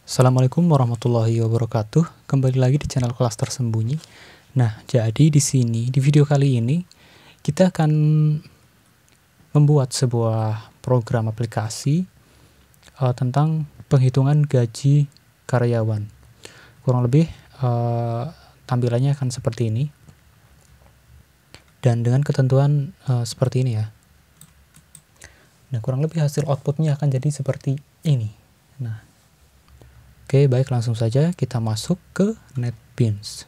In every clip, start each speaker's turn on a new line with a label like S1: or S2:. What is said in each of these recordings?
S1: Assalamualaikum warahmatullahi wabarakatuh. Kembali lagi di channel Kelas Tersembunyi. Nah, jadi di sini di video kali ini kita akan membuat sebuah program aplikasi tentang penghitungan gaji karyawan. Kurang lebih tampilannya akan seperti ini. Dan dengan ketentuan seperti ini ya. Nah, kurang lebih hasil outputnya akan jadi seperti ini. Nah, oke, baik, langsung saja kita masuk ke NetBeans.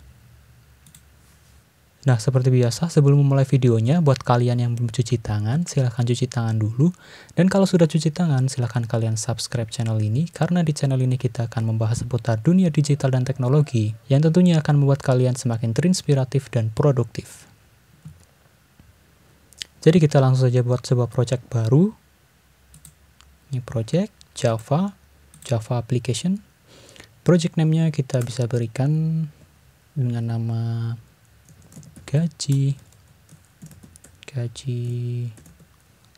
S1: Nah, seperti biasa, sebelum memulai videonya, buat kalian yang belum cuci tangan, silahkan cuci tangan dulu. Dan kalau sudah cuci tangan, silahkan kalian subscribe channel ini, karena di channel ini kita akan membahas seputar dunia digital dan teknologi, yang tentunya akan membuat kalian semakin terinspiratif dan produktif. Jadi kita langsung saja buat sebuah project baru. Ini project Java Application. Project name-nya kita bisa berikan dengan nama gaji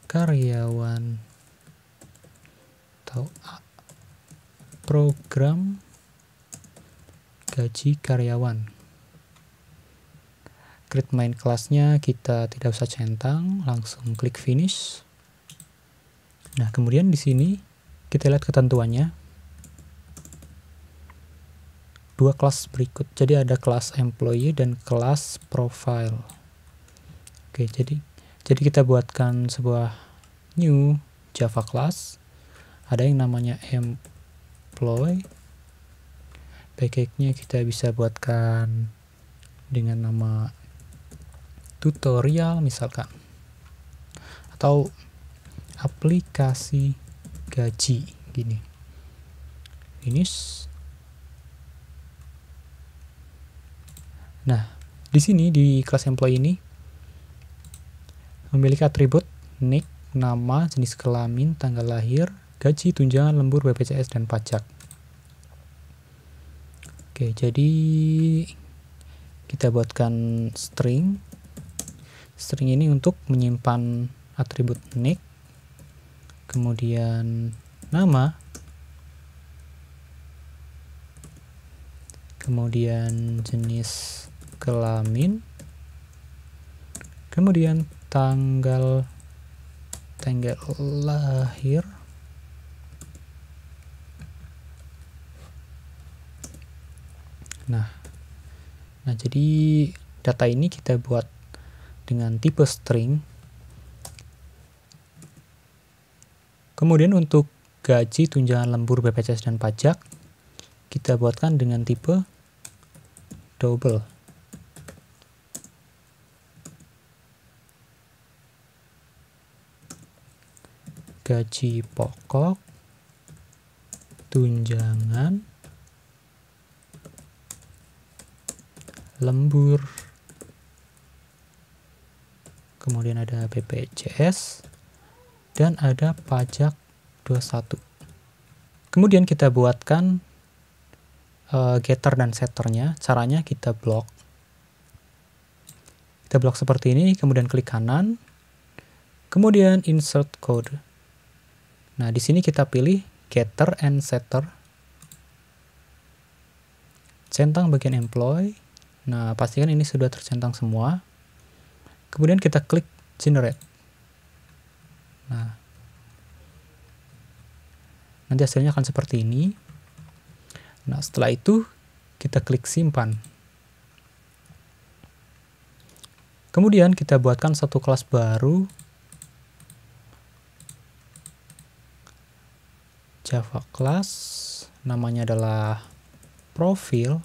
S1: karyawan atau program gaji karyawan. Create main class-nya kita tidak usah centang, langsung klik finish. Nah, kemudian di sini kita lihat ketentuannya. Dua kelas berikut. Jadi ada kelas employee dan kelas profile. Oke, jadi kita buatkan sebuah new Java class. Ada yang namanya employee. Package-nya kita bisa buatkan dengan nama tutorial misalkan. Atau aplikasi gaji gini. Finish. Nah, di sini di kelas employee ini memiliki atribut nick, nama, jenis kelamin, tanggal lahir, gaji, tunjangan, lembur, BPJS, dan pajak. Oke, jadi kita buatkan string. String ini untuk menyimpan atribut nick, kemudian nama, kemudian jenis kelamin, kemudian tanggal lahir, nah jadi data ini kita buat dengan tipe string. Kemudian untuk gaji, tunjangan, lembur, BPJS, dan pajak kita buatkan dengan tipe double. Gaji pokok, tunjangan, lembur, kemudian ada BPJS, dan ada pajak 21. Kemudian kita buatkan getter dan setternya. Caranya kita blok seperti ini, kemudian klik kanan, kemudian insert code. Nah, di sini kita pilih getter and setter, centang bagian employee. Nah, pastikan ini sudah tercentang semua. Kemudian kita klik generate. Nah, nanti hasilnya akan seperti ini. Nah, setelah itu kita klik simpan. Kemudian kita buatkan satu kelas baru, Java class, namanya adalah profile.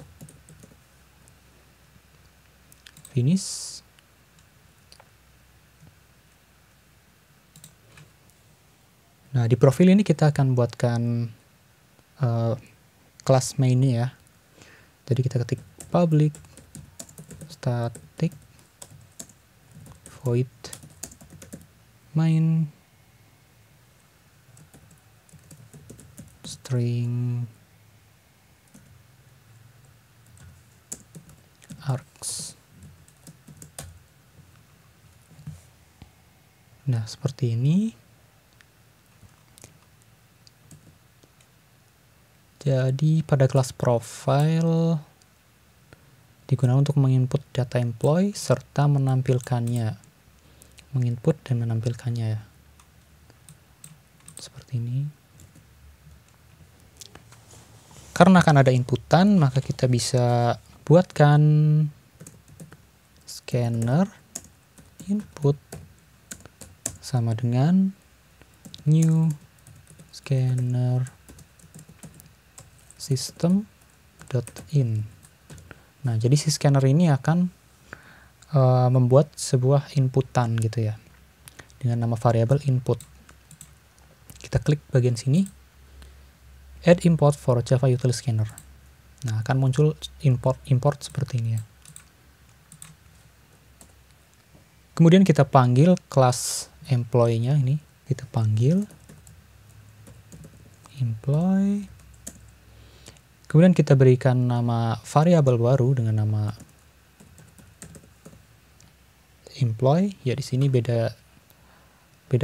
S1: Finish. Nah, di profil ini kita akan buatkan kelas main-nya ya. Jadi kita ketik public static void main string args. Nah, seperti ini. Jadi pada kelas profile digunakan untuk menginput data employee serta menampilkannya. Menginput dan menampilkannya ya. Seperti ini. Karena akan ada inputan, maka kita bisa buatkan scanner input sama dengan new scanner system.in. Nah, jadi si scanner ini akan membuat sebuah inputan gitu ya, dengan nama variabel input. Kita klik bagian sini, add import for Java Util Scanner. Nah, akan muncul import seperti ini ya. Kemudian kita panggil kelas employee-nya ini, kita panggil employee. Kemudian kita berikan nama variabel baru dengan nama employee. Ya di sini beda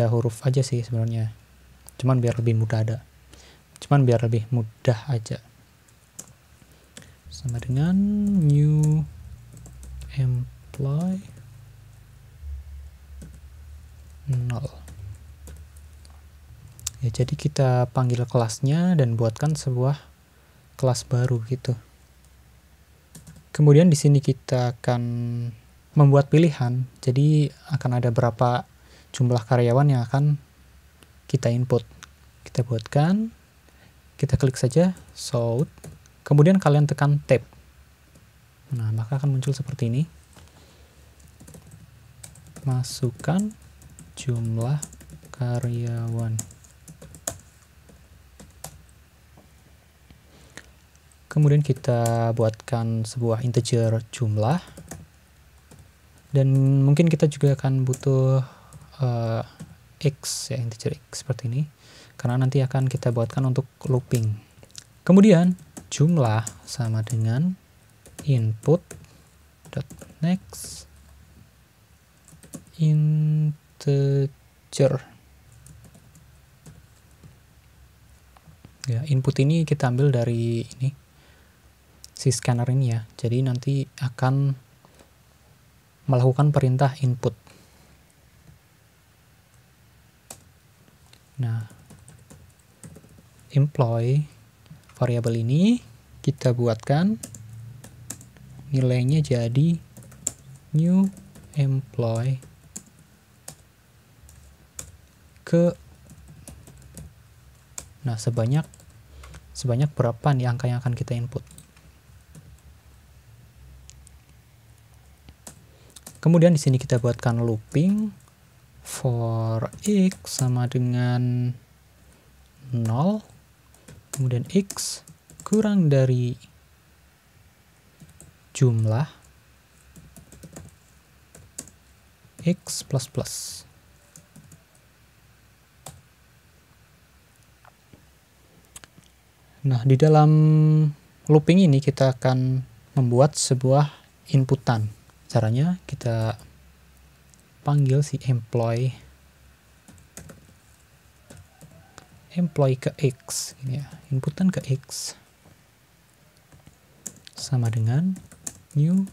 S1: huruf aja sih sebenarnya. Cuman biar lebih mudah aja. Sama dengan new employee 0. Ya, jadi kita panggil kelasnya dan buatkan sebuah kelas baru gitu. Kemudian di sini kita akan membuat pilihan. Jadi akan ada berapa jumlah karyawan yang akan kita input. Kita buatkan, kita klik saja sort, kemudian kalian tekan tab. Nah, maka akan muncul seperti ini. Masukkan jumlah karyawan. Kemudian kita buatkan sebuah integer jumlah. Dan mungkin kita juga akan butuh x ya, integer x seperti ini. Karena nanti akan kita buatkan untuk looping. Kemudian jumlah sama dengan input.next integer. Ya, input ini kita ambil dari ini, si scanner ini ya. Jadi nanti akan melakukan perintah input. Nah, employee variabel ini kita buatkan nilainya jadi new employee nah sebanyak berapa nih angka yang akan kita input. Kemudian di sini kita buatkan looping for x sama dengan 0, kemudian x kurang dari jumlah x plus plus. Nah, di dalam looping ini kita akan membuat sebuah inputan. Caranya kita panggil si employee ke x ini ya, inputan ke x sama dengan new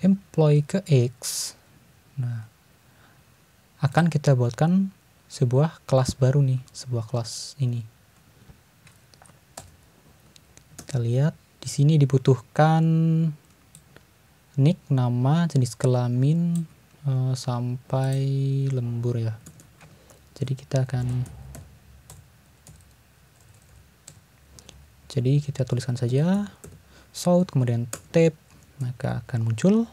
S1: employee ke x. Nah, akan kita buatkan sebuah kelas baru nih, sebuah kelas ini. Kita lihat di sini dibutuhkan nick, nama, jenis kelamin, sampai lembur ya. Jadi kita tuliskan saja sort kemudian tab, maka akan muncul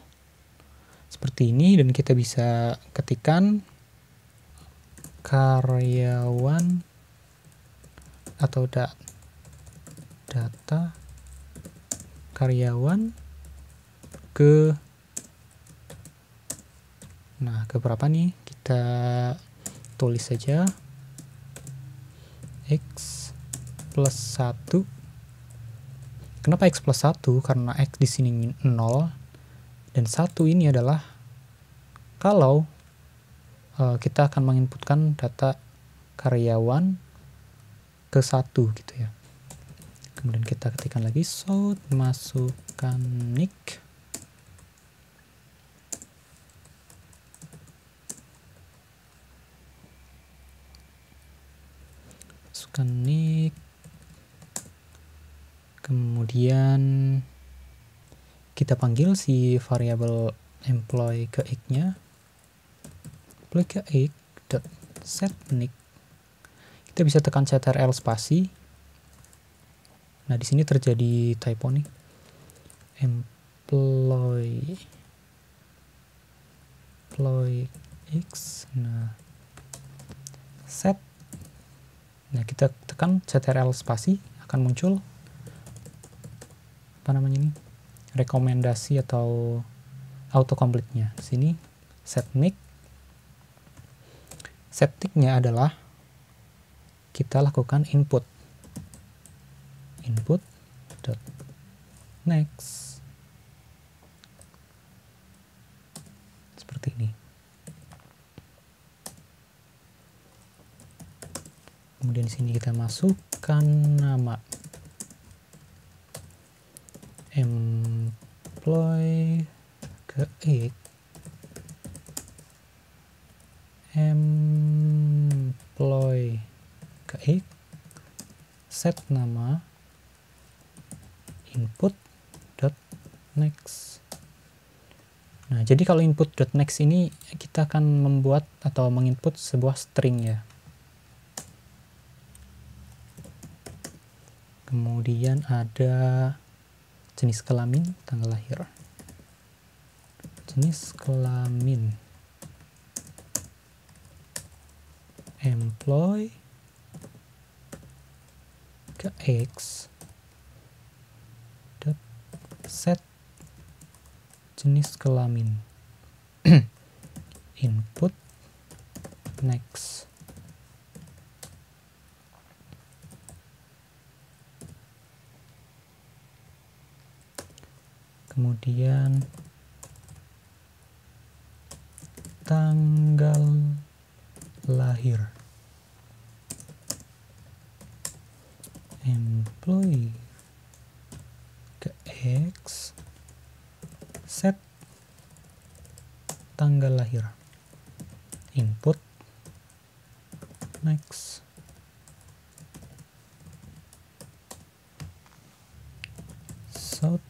S1: seperti ini dan kita bisa ketikkan karyawan atau data karyawan ke berapa nih, kita tulis saja x plus 1. Kenapa x plus 1? Karena x di sini 0 dan 1 ini adalah kalau kita akan menginputkan data karyawan ke 1 gitu ya. Kemudian kita ketikkan lagi south, masukkan nick, kemudian kita panggil si variabel employee ke x-nya, employee ke x dot set nick. Kita bisa tekan ctrl spasi. Nah, di sini terjadi typo nih. Employee x. Nah, set. Nah, kita tekan ctrl spasi, akan muncul apa namanya ini? Rekomendasi atau autocomplete-nya. Di sini set nick. Set nick-nya adalah kita lakukan input dot next, seperti ini. Kemudian di sini kita masukkan nama employee ke x, employee ke x, set nama input dot next. Nah, jadi kalau input dot next ini kita akan membuat atau menginput sebuah string ya. Kemudian ada jenis kelamin, tanggal lahir. Jenis kelamin employee ke x dot set jenis kelamin input next. Kemudian tanggal lahir employee ke x set tanggal lahir input next. So,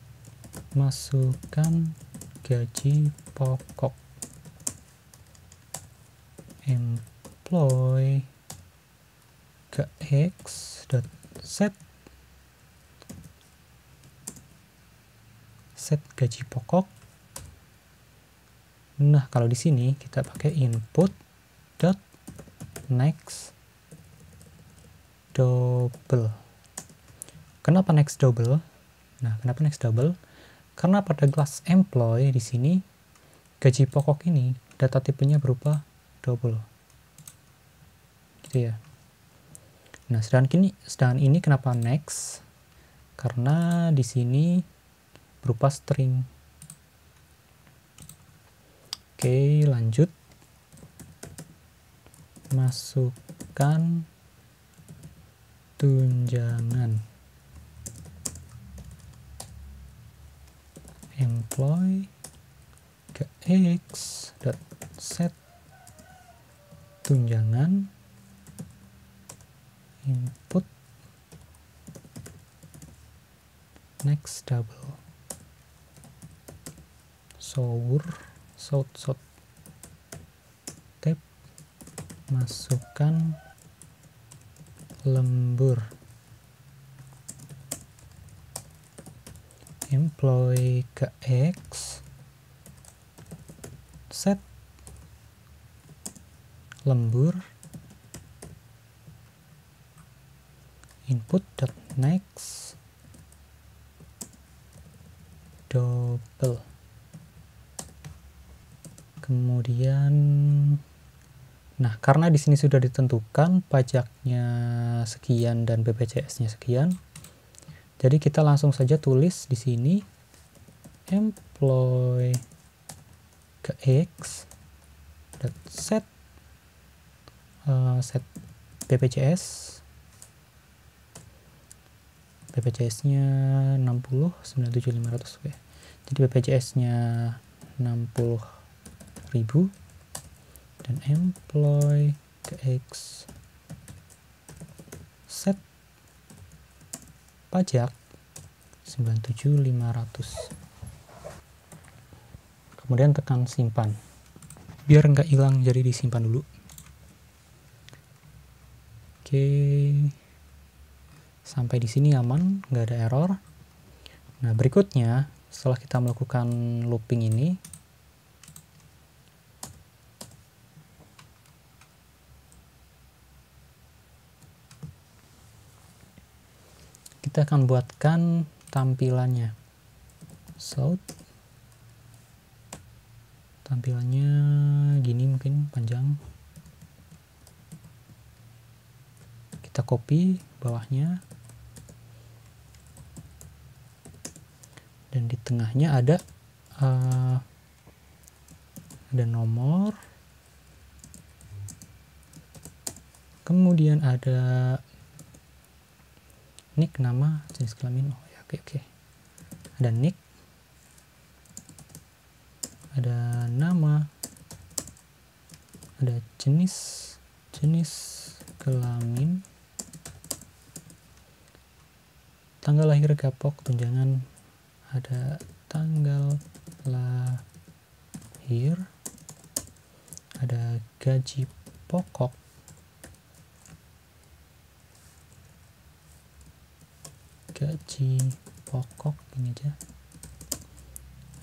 S1: masukkan gaji pokok employee ke x dot set gaji pokok. Nah, kalau di sini kita pakai input dot next double. Kenapa next double? Nah, kenapa next double? Karena pada kelas employee di sini gaji pokok ini data tipenya berupa double. Gitu ya. Nah, sedangkan ini kenapa next? Karena di sini berupa string. Oke, lanjut. Masukkan tunjangan employee ke x dot set tunjangan input next double. South tab, masukkan lembur employee ke x set lembur input dot next double. Kemudian, nah karena di sini sudah ditentukan pajaknya sekian dan BPJS-nya sekian, jadi kita langsung saja tulis di sini employee ke x dot set set BPJS. BPJS-nya 60, 97.500. Oke. Jadi BPJS-nya 60.000 dan employee KX set pajak 97.500. Kemudian tekan simpan. Biar nggak hilang, jadi disimpan dulu. Oke. Sampai di sini aman, nggak ada error. Nah, berikutnya setelah kita melakukan looping ini, kita akan buatkan tampilannya. So, tampilannya gini, mungkin panjang. Kita copy bawahnya. Dan di tengahnya ada nomor. Kemudian ada nick, nama, jenis kelamin. Oh ya, oke. Ada nick, ada nama, ada jenis kelamin, tanggal lahir, gapok, tunjangan, ada tanggal lahir, ada gaji pokok, ini aja,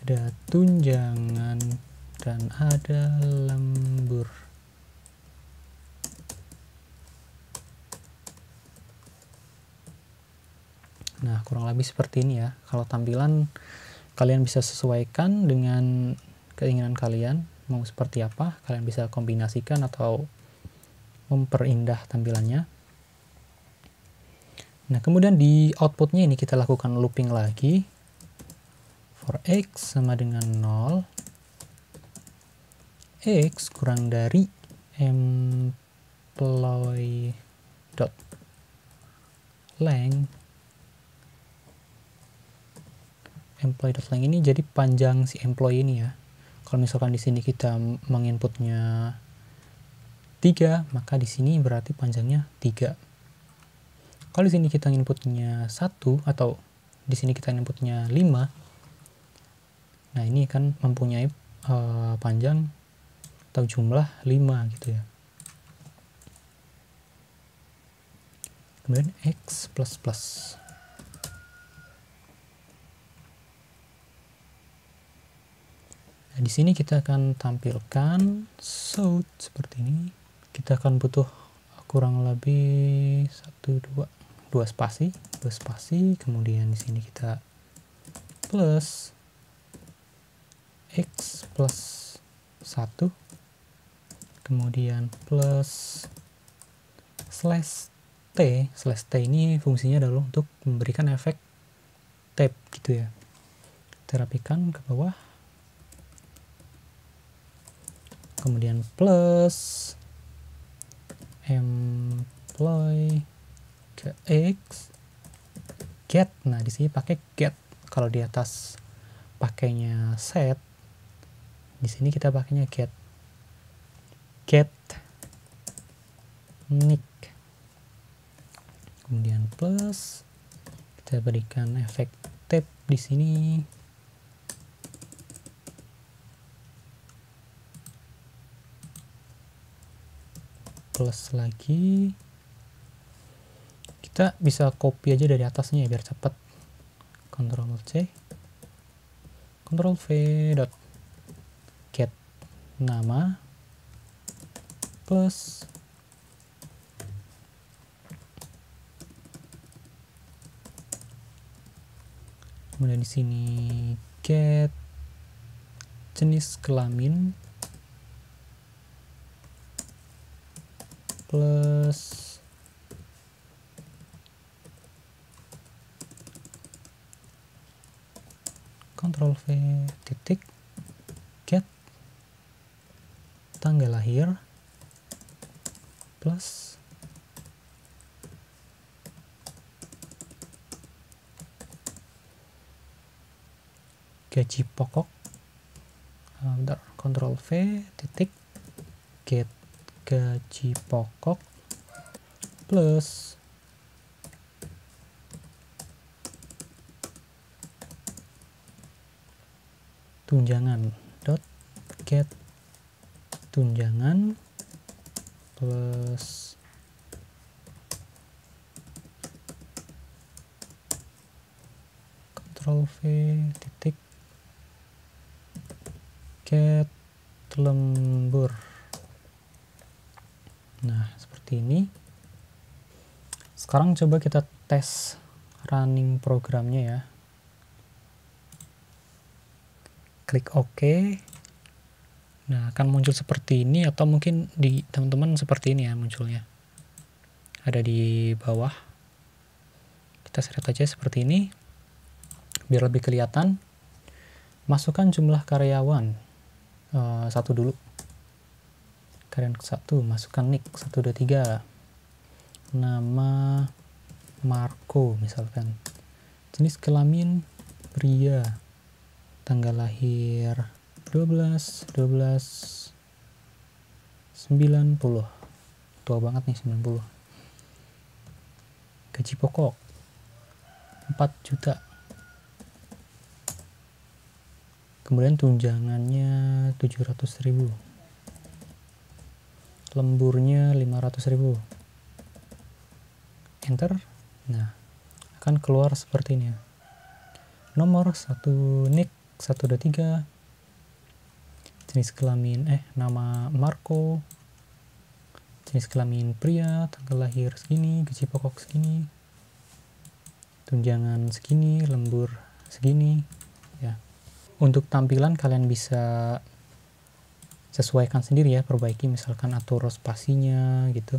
S1: ada tunjangan, dan ada lembur. Nah, kurang lebih seperti ini ya. Kalau tampilan kalian bisa sesuaikan dengan keinginan kalian, mau seperti apa, kalian bisa kombinasikan atau memperindah tampilannya. Nah, kemudian di outputnya ini kita lakukan looping lagi. For X sama dengan 0, X kurang dari employee.length. Employee.length ini jadi panjang si employee ini ya. Kalau misalkan di sini kita menginputnya 3, maka di sini berarti panjangnya 3. Kalau di sini kita inputnya 1 atau di sini kita inputnya 5, nah ini kan mempunyai panjang atau jumlah 5 gitu ya. Kemudian X++. Nah, di sini kita akan tampilkan south seperti ini. Kita akan butuh kurang lebih 2 spasi, kemudian di sini kita plus X plus 1, kemudian plus slash T. Slash T ini fungsinya adalah untuk memberikan efek tab gitu ya. Kita rapikan ke bawah. Kemudian plus employee ke X get. Nah, di sini pakai get. Kalau di atas pakainya set, di sini kita pakainya get. Get nick. Kemudian plus kita berikan efek tab di sini. Plus lagi, kita bisa copy aja dari atasnya ya biar cepat. Ctrl C, Ctrl V, get nama plus kemudian di sini get jenis kelamin plus Ctrl V titik get tanggal lahir plus gaji pokok, bentar, Ctrl V titik get gaji pokok plus tunjangan dot get tunjangan plus Ctrl V titik get lembur. Nah, seperti ini. Sekarang coba kita tes running programnya ya. Klik OK. Nah, akan muncul seperti ini, atau mungkin di teman-teman seperti ini ya munculnya. Ada di bawah. Kita seret aja seperti ini. Biar lebih kelihatan. Masukkan jumlah karyawan. Satu dulu. Karyawan ke 1, masukkan nick 123. Nama Marco misalkan. Jenis kelamin pria. Tanggal lahir 12/12/90. Tua banget nih 90. Gaji pokok 4 juta. Kemudian tunjangannya 700.000. Lemburnya 500.000. Enter. Nah, akan keluar seperti ini ya. Nomor 1 nick 123. Jenis kelamin nama Marco. Jenis kelamin pria, tanggal lahir segini, gaji pokok segini. Tunjangan segini, lembur segini ya. Untuk tampilan kalian bisa sesuaikan sendiri ya, perbaiki, misalkan atur spasinya gitu.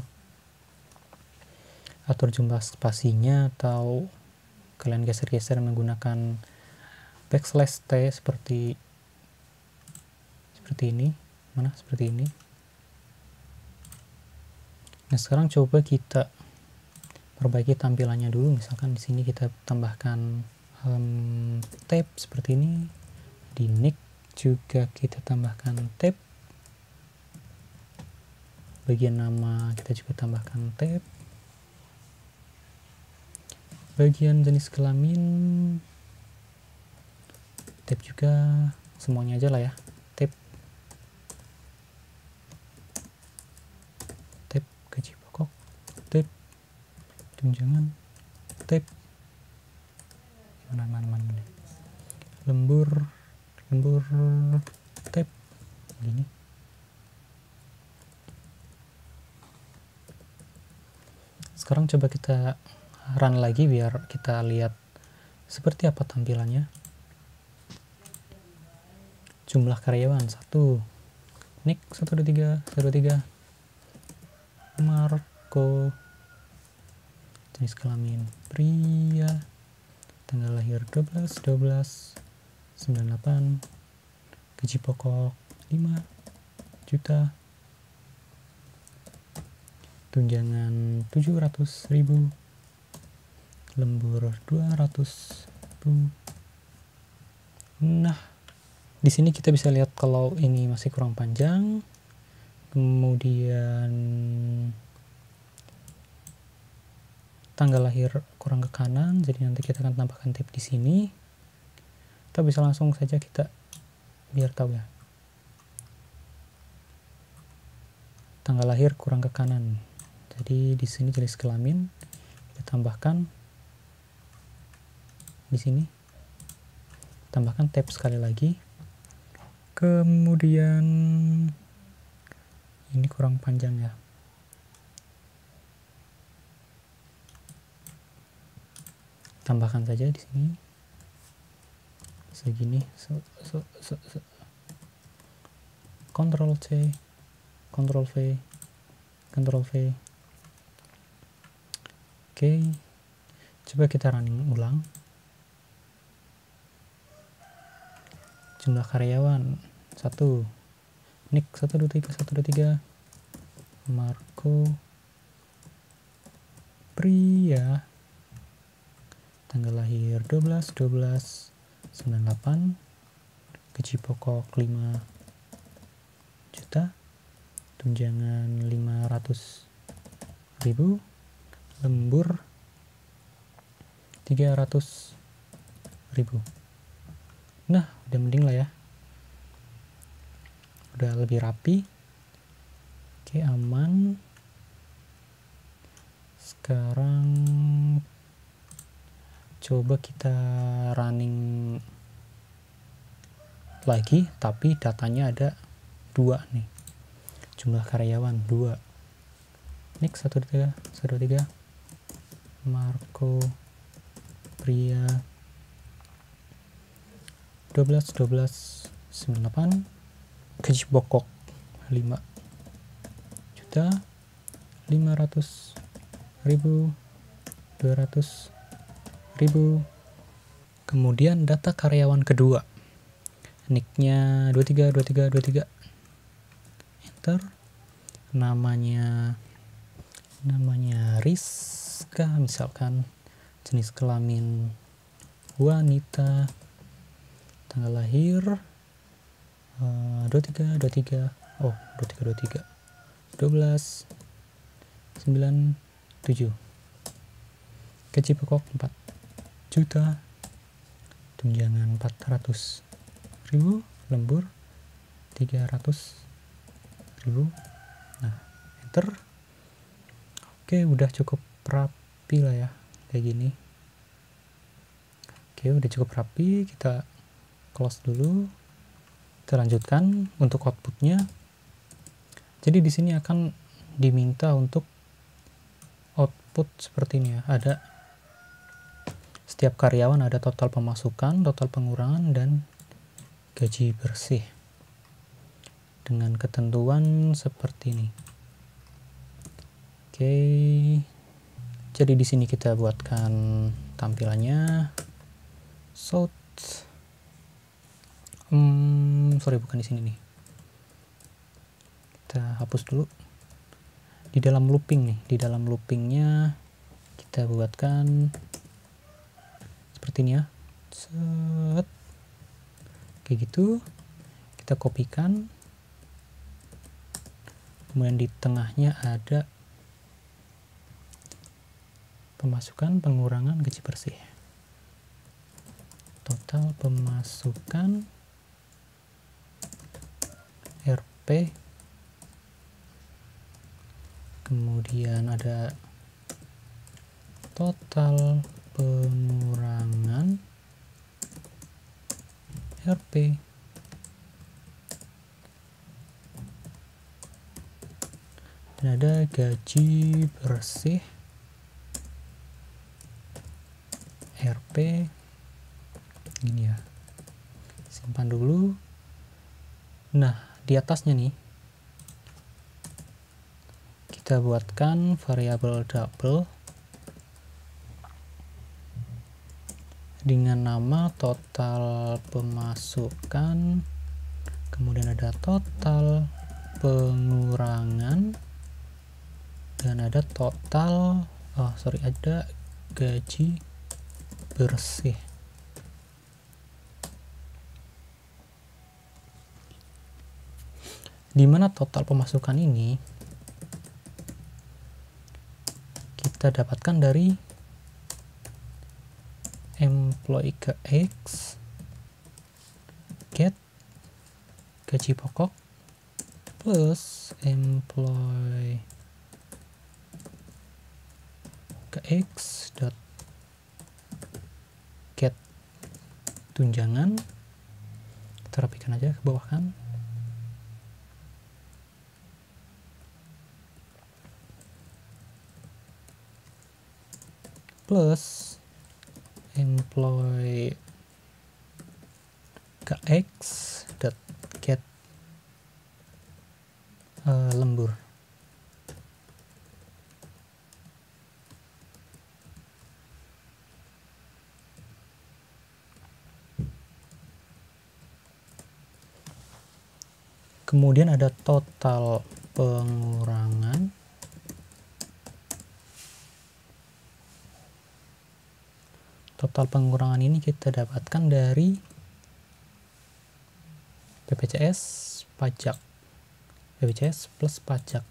S1: Atur jumlah spasinya, atau kalian geser-geser menggunakan backslash T seperti ini. Mana? Seperti ini. Nah, sekarang coba kita perbaiki tampilannya dulu. Misalkan di sini kita tambahkan tab seperti ini. Di nick juga kita tambahkan tab. Bagian nama kita juga tambahkan tab. Bagian jenis kelamin tab juga, semuanya aja lah ya. Tab gaji pokok, tab tunjangan, tab mana lembur tab gini. Sekarang coba kita run lagi biar kita lihat seperti apa tampilannya. Jumlah karyawan 1, nick 123 Marco, jenis kelamin pria, tanggal lahir 12/12/98, gaji pokok 5 juta, tunjangan 700.000, lembur 200.000. Nah, di sini kita bisa lihat kalau ini masih kurang panjang. Kemudian tanggal lahir kurang ke kanan, jadi nanti kita akan tambahkan tab di sini. Kita bisa langsung saja kita biar tahu ya. Tanggal lahir kurang ke kanan. Jadi di sini jenis kelamin kita tambahkan di sini. Tambahkan tab sekali lagi. Kemudian ini kurang panjang ya. Tambahkan saja di sini. Segini. Ctrl C, Ctrl V, Ctrl V. Oke. Coba kita running ulang. Jumlah karyawan 1, nick 123 Marco, pria, tanggal lahir 12/12/98, gaji pokok 5 juta, tunjangan 500.000, lembur 300.000. Nah, udah mending lah ya, udah lebih rapi. Oke, aman. Sekarang coba kita running lagi, tapi datanya ada 2 nih, jumlah karyawan 2. Next 123 Marco pria 12/12/98, gaji pokok 5.500.000, 200.000. Kemudian data karyawan kedua, nicknya 23. Enter. Namanya Rizka misalkan, jenis kelamin wanita, tanggal lahir 12/9/97, gaji pokok 4 juta, tunjangan 400.000, lembur 300.000. Nah, enter. Oke, udah cukup rapi lah ya, kayak gini. Oke, udah cukup rapi, kita close dulu. Kita lanjutkan untuk outputnya. Jadi di sini akan diminta untuk output seperti ini ya. Ada setiap karyawan ada total pemasukan, total pengurangan, dan gaji bersih dengan ketentuan seperti ini. Oke, jadi di sini kita buatkan tampilannya. Sorry, bukan di sini nih. Kita hapus dulu. Di dalam looping nih, di dalam loopingnya kita buatkan seperti ini ya. Set. Kayak gitu. Kita kopikan. Kemudian di tengahnya ada pemasukan, pengurangan, gaji bersih. Total pemasukan RP, kemudian ada total pengurangan RP, dan ada gaji bersih RP. Gini ya, simpan dulu. Nah, di atasnya nih kita buatkan variabel double dengan nama total pemasukan, kemudian ada total pengurangan, dan ada ada gaji bersih. Di mana total pemasukan ini kita dapatkan dari employee KX get gaji pokok plus employee KX dot get tunjangan. Kita rapikan aja ke bawah kan. Plus employee KX dot get lembur. Kemudian ada total pengurangan total pengurangan ini kita dapatkan dari BPJS pajak, BPJS plus pajak.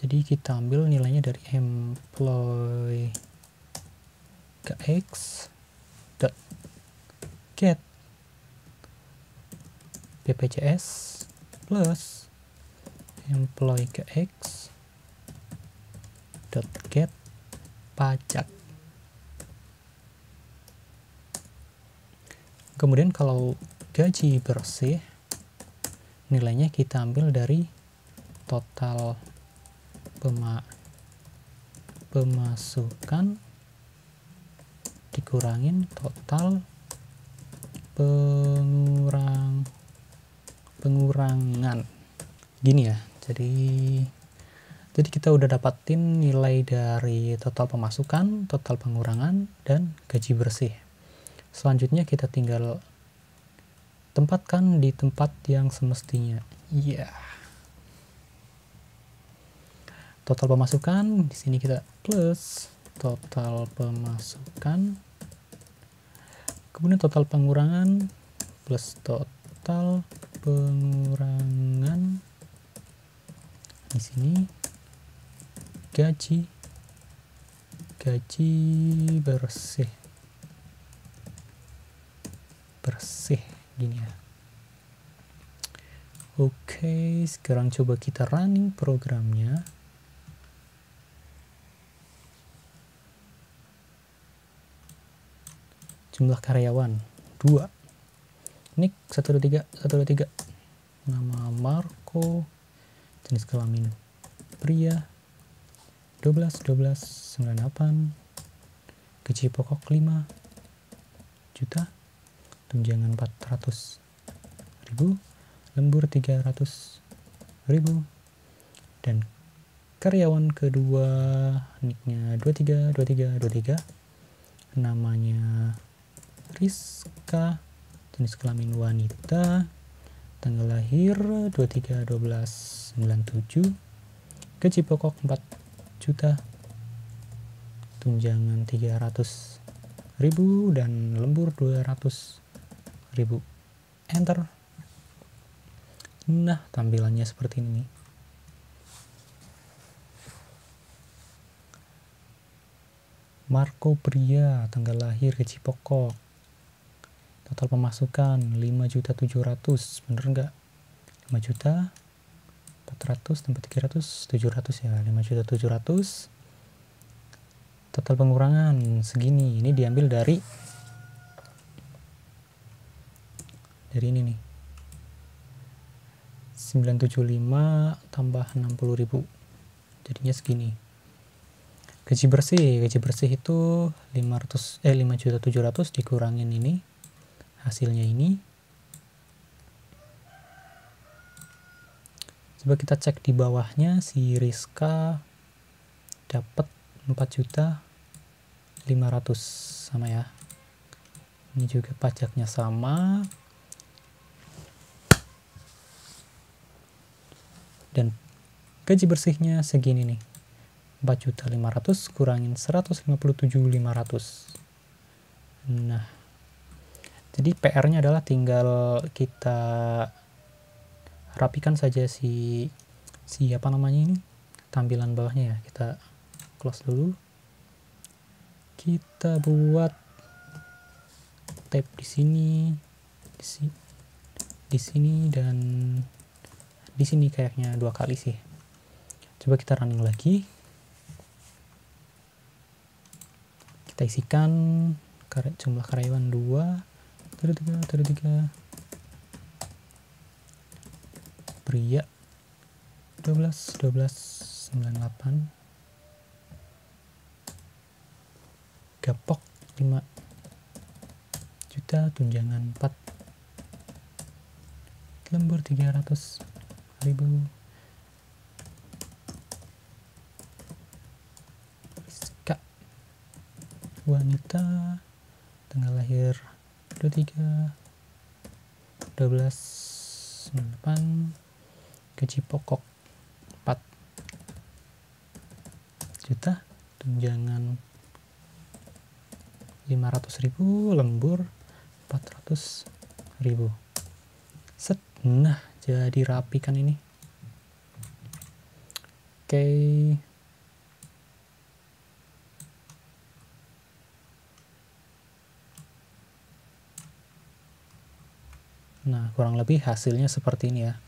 S1: Jadi kita ambil nilainya dari employee KX dot get BPJS plus employee KX dot get pajak. Kemudian kalau gaji bersih, nilainya kita ambil dari total pemasukan dikurangin total pengurangan. Gini ya. Jadi kita udah dapatin nilai dari total pemasukan, total pengurangan, dan gaji bersih. Selanjutnya kita tinggal tempatkan di tempat yang semestinya. Iya. Total pemasukan di sini kita plus total pemasukan. Kemudian total pengurangan plus total pengurangan. Di sini gaji bersih gini ya. Oke, sekarang coba kita running programnya. Jumlah karyawan 2. Nik 123. Nama Marco. Jenis kelamin pria. 1298. Gaji pokok 5 juta. Tunjangan 400.000, lembur 300.000, dan karyawan kedua nicknya 23, namanya Rizka, jenis kelamin wanita, tanggal lahir 23/12/97, gaji pokok 4 juta, tunjangan 300.000, dan lembur 200.000. Enter. Nah, tampilannya seperti ini. Marco pria, tanggal lahir, gaji pokok, total pemasukan 5.700.000, bener nggak? 5.400 tambah 300, 700 ya, 5.700.000. Total pengurangan segini, ini diambil dari ini nih, 975 tambah 60.000, jadinya segini. Gaji bersih itu 5.700.000 dikurangin ini, hasilnya ini. Coba kita cek di bawahnya, si Rizka dapat 4.500.000 sama ya. Ini juga pajaknya sama. Dan gaji bersihnya segini nih, 4.500.000 kurangin 157.500. Nah, jadi PR-nya adalah tinggal kita rapikan saja si apa namanya ini, tampilan bawahnya ya. Kita close dulu. Kita buat tab di sini, dan di sini kayaknya 2 kali sih. Coba kita running lagi. Kita isikan jumlah karyawan 2, 3. Pria 1298. Gapok 5 juta, tunjangan 4, lembur 300.000. Rizka wanita, tanggal lahir 23/12/98, gaji pokok 4 juta, tunjangan 500.000 lembur 400.000. Set. Nah, jadi rapi kan ini. Oke. Nah, kurang lebih hasilnya seperti ini ya.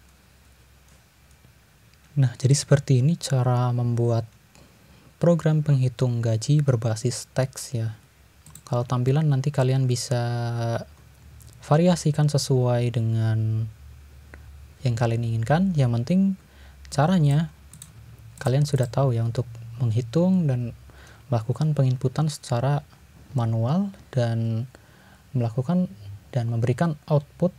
S1: Nah, jadi seperti ini cara membuat program penghitung gaji berbasis teks ya. Kalau tampilan nanti kalian bisa variasikan sesuai dengan yang kalian inginkan. Yang penting caranya kalian sudah tahu ya untuk menghitung dan melakukan penginputan secara manual dan melakukan dan memberikan output.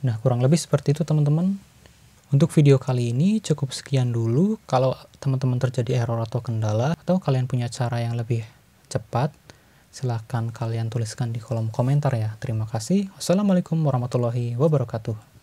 S1: Nah, kurang lebih seperti itu teman-teman. Untuk video kali ini cukup sekian dulu. Kalau teman-teman terjadi error atau kendala, atau kalian punya cara yang lebih cepat, silahkan kalian tuliskan di kolom komentar ya. Terima kasih. Wassalamualaikum warahmatullahi wabarakatuh.